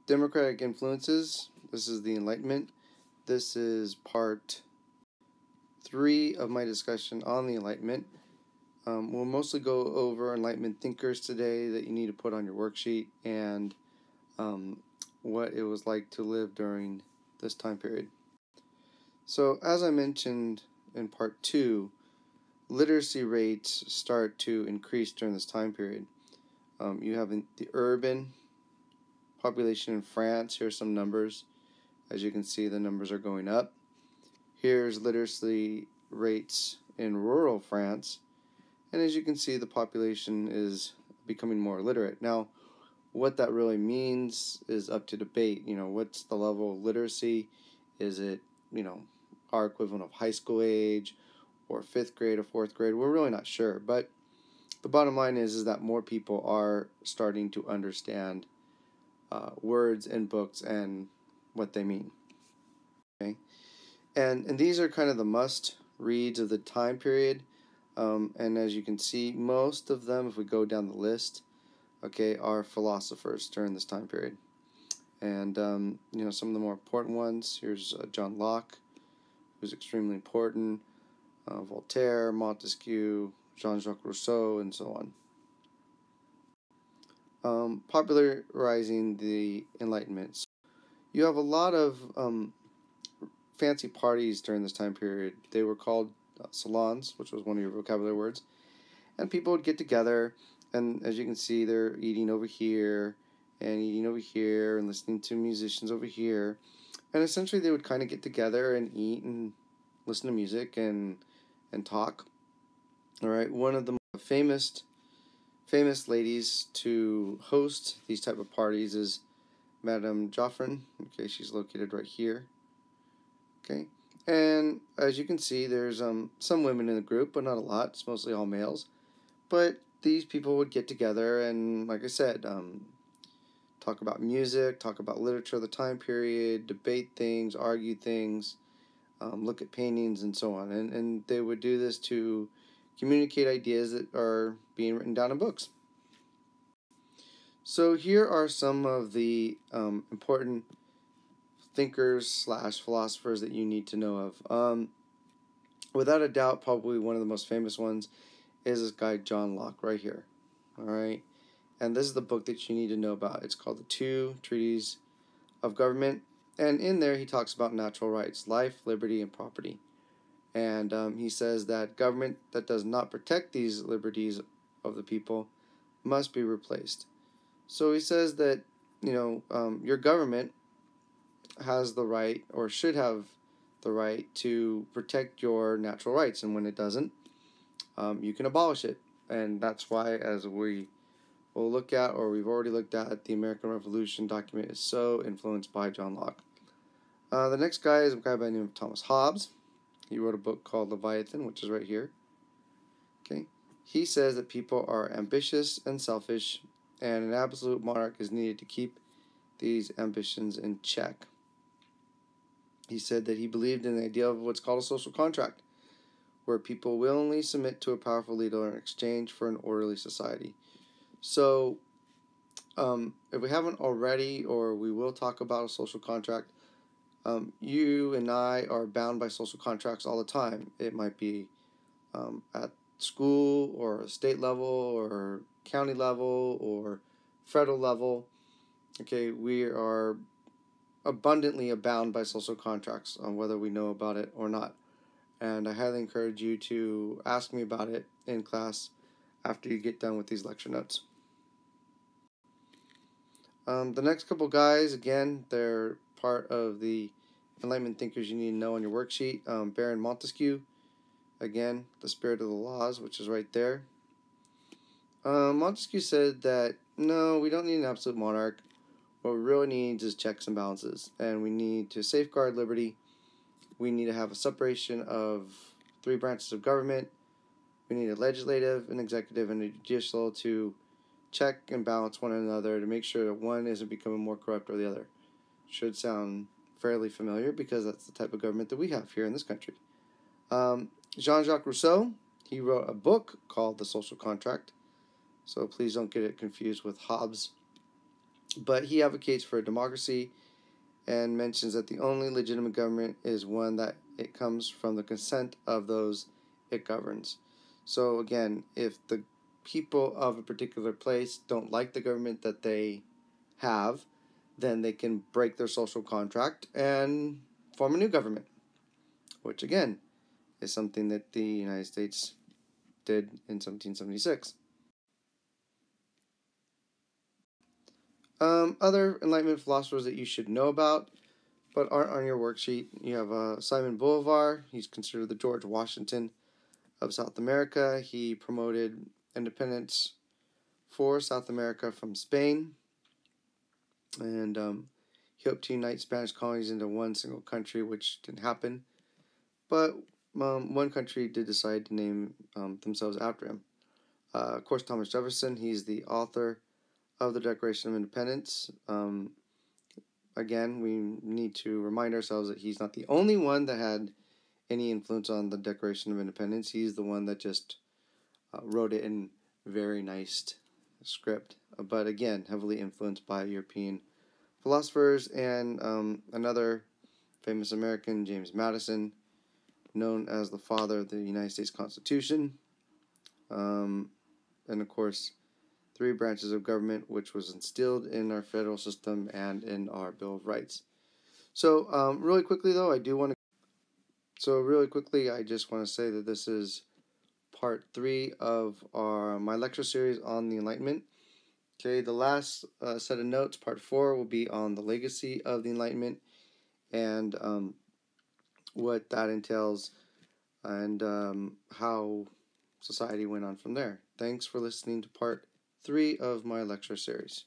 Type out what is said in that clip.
Democratic influences. This is the Enlightenment. This is part 3 of my discussion on the Enlightenment. We'll mostly go over Enlightenment thinkers today that you need to put on your worksheet and what it was like to live during this time period. So, as I mentioned in part 2, literacy rates start to increase during this time period. You have the urban population in France. Here are some numbers. As you can see, the numbers are going up. Here's literacy rates in rural France. And as you can see, the population is becoming more literate. Now, what that really means is up to debate. What's the level of literacy? Is it, our equivalent of high school age or 5th grade or 4th grade? We're really not sure. But the bottom line is that more people are starting to understand words in books and what they mean. Okay, and these are kind of the must-reads of the time period. And as you can see, most of them, if we go down the list, are philosophers during this time period. And some of the more important ones. Here's John Locke, who's extremely important. Voltaire, Montesquieu, Jean-Jacques Rousseau, and so on. Popularizing the Enlightenment. You have a lot of fancy parties during this time period. They were called salons, which was one of your vocabulary words. And people would get together, and as you can see, they're eating over here, and eating over here, and listening to musicians over here. And essentially, they would kind of get together and eat and listen to music and talk. All right, one of the famous ladies to host these type of parties is Madame Jefferson. Okay, she's located right here. Okay, and as you can see, there's some women in the group, but not a lot. It's mostly all males. But these people would get together and, like I said, talk about music, talk about literature of the time period, debate things, argue things, look at paintings, and so on. And they would do this to communicate ideas that are being written down in books. So here are some of the important thinkers / philosophers that you need to know of. Without a doubt, probably one of the most famous ones is this guy John Locke right here. All right, and this is the book that you need to know about. It's called The Two Treatises of Government, and in there he talks about natural rights: life, liberty, and property. And he says that government that does not protect these liberties of the people must be replaced. So he says that your government has the right, or should have the right, to protect your natural rights, and when it doesn't, you can abolish it. And that's why, as we will look at, or we've already looked at, the American Revolution document is so influenced by John Locke. The next guy is a guy by the name of Thomas Hobbes. He wrote a book called Leviathan, which is right here. Okay, he says that people are ambitious and selfish, and an absolute monarch is needed to keep these ambitions in check. He said that he believed in the idea of what's called a social contract, where people willingly submit to a powerful leader in exchange for an orderly society. So, if we haven't already, or we will talk about a social contract, you and I are bound by social contracts all the time. It might be at school, or state level, or county level, or federal level. Okay, we are abundantly bound by social contracts, whether we know about it or not. And I highly encourage you to ask me about it in class after you get done with these lecture notes. The next couple guys, again, they're part of the Enlightenment thinkers you need to know on your worksheet. Baron Montesquieu, again, the spirit of the laws, which is right there. Montesquieu said that, no, we don't need an absolute monarch. What we really need is checks and balances, and we need to safeguard liberty. We need to have a separation of 3 branches of government. We need a legislative, an executive, and a judicial to check and balance one another to make sure that one isn't becoming more corrupt or the other. Should sound fairly familiar because that's the type of government that we have here in this country. Jean-Jacques Rousseau, he wrote a book called The Social Contract. So please don't get it confused with Hobbes. But he advocates for democracy and mentions that the only legitimate government is one that it comes from the consent of those it governs. So again, if the people of a particular place don't like the government that they have, then they can break their social contract and form a new government, which again is something that the United States did in 1776. Other Enlightenment philosophers that you should know about but aren't on your worksheet. You have Simon Bolivar. He's considered the George Washington of South America. He promoted independence for South America from Spain, and he hoped to unite Spanish colonies into one single country, which didn't happen. But one country did decide to name themselves after him. Of course, Thomas Jefferson. He's the author of the Declaration of Independence. Again, we need to remind ourselves that he's not the only one that had any influence on the Declaration of Independence. He's the one that just wrote it in very nice script, but again, heavily influenced by European philosophers and another famous American, James Madison, known as the father of the United States Constitution, and of course, 3 branches of government, which was instilled in our federal system and in our Bill of Rights. So, really quickly though, I just want to say that this is part 3 of my lecture series on the Enlightenment. Okay, the last set of notes, part 4, will be on the legacy of the Enlightenment and what that entails and how society went on from there. Thanks for listening to part 3 of my lecture series.